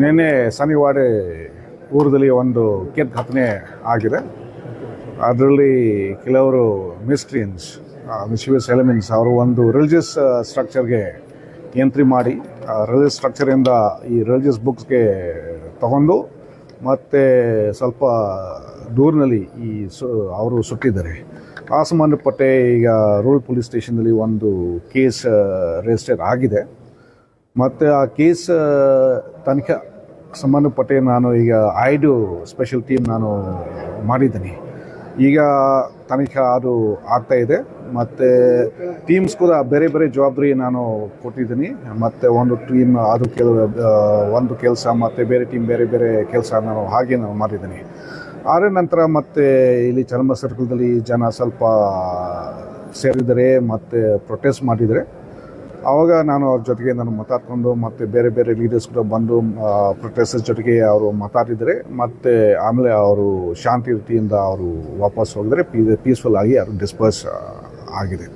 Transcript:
ನಿನ್ನೆ ಶನಿವಾರ ಊರದಲ್ಲಿ ಒಂದು ಘಟನೆ ಆಗಿದೆ. ಅದರಲ್ಲಿ ಕೆಲವರು ಮಿಸ್ಚಿವಿಯಸ್ ಎಲಿಮೆಂಟ್ಸ್ ಅವರು ಒಂದು ರಿಲಿಜಿಯಸ್ ಸ್ಟ್ರಕ್ಚರ್ಗೆ ಎಂಟ್ರಿ ಮಾಡಿ ರಿಲಿಜಿಯಸ್ ಸ್ಟ್ರಕ್ಚರಿಂದ ಈ ರಿಲಿಜಿಯಸ್ ಬುಕ್ಸ್ಗೆ ತಗೊಂಡು ಮತ್ತು ಸ್ವಲ್ಪ ದೂರಿನಲ್ಲಿ ಅವರು ಸುಟ್ಟಿದ್ದಾರೆ. ಆ ಸಂಬಂಧಪಟ್ಟ ಈಗ ರೂರಲ್ ಪೊಲೀಸ್ ಸ್ಟೇಷನ್ನಲ್ಲಿ ಒಂದು ಕೇಸ್ ರಿಜಿಸ್ಟರ್ ಆಗಿದೆ. ಮತ್ತು ಆ ಕೇಸ್ ತನಿಖೆ ಸಂಬಂಧಪಟ್ಟ ನಾನು ಈಗ 5 ಸ್ಪೆಷಲ್ ಟೀಮ್ ನಾನು ಮಾಡಿದ್ದೀನಿ. ಈಗ ತನಿಖೆ ಅದು ಆಗ್ತಾಯಿದೆ. ಮತ್ತು ಟೀಮ್ಸ್ ಕೂಡ ಬೇರೆ ಬೇರೆ ಜವಾಬ್ದಾರಿ ನಾನು ಕೊಟ್ಟಿದ್ದೀನಿ. ಮತ್ತು ಒಂದು ಟೀಮ್ ಅದು ಒಂದು ಕೆಲಸ ಮತ್ತು ಬೇರೆ ಟೀಮ್ ಬೇರೆ ಬೇರೆ ಕೆಲಸ ನಾನು ಮಾಡಿದ್ದೀನಿ. ಆದ ನಂತರ ಮತ್ತು ಇಲ್ಲಿ ಚನ್ನಮ್ಮ ಸರ್ಕಲ್ದಲ್ಲಿ ಜನ ಸ್ವಲ್ಪ ಸೇರಿದರೆ ಮತ್ತು ಪ್ರೊಟೆಸ್ಟ್ ಮಾಡಿದರೆ ಆವಾಗ ನಾನು ಅವ್ರ ಜೊತೆಗೆ ನಾನು ಮಾತಾಡ್ಕೊಂಡು ಮತ್ತು ಬೇರೆ ಬೇರೆ ಲೀಡರ್ಸ್ ಕೂಡ ಬಂದು ಪ್ರೊಟೆಸ್ಟರ್ಸ್ ಜೊತೆಗೆ ಅವರು ಮಾತಾಡಿದರೆ ಮತ್ತು ಆಮೇಲೆ ಅವರು ಶಾಂತಿ ರೀತಿಯಿಂದ ಅವರು ವಾಪಸ್ ಹೋಗಿದರೆ ಪೀಸ್ಫುಲ್ ಆಗಿ ಅವರು ಡಿಸ್ಪರ್ಸ್ ಆಗಿದೆ.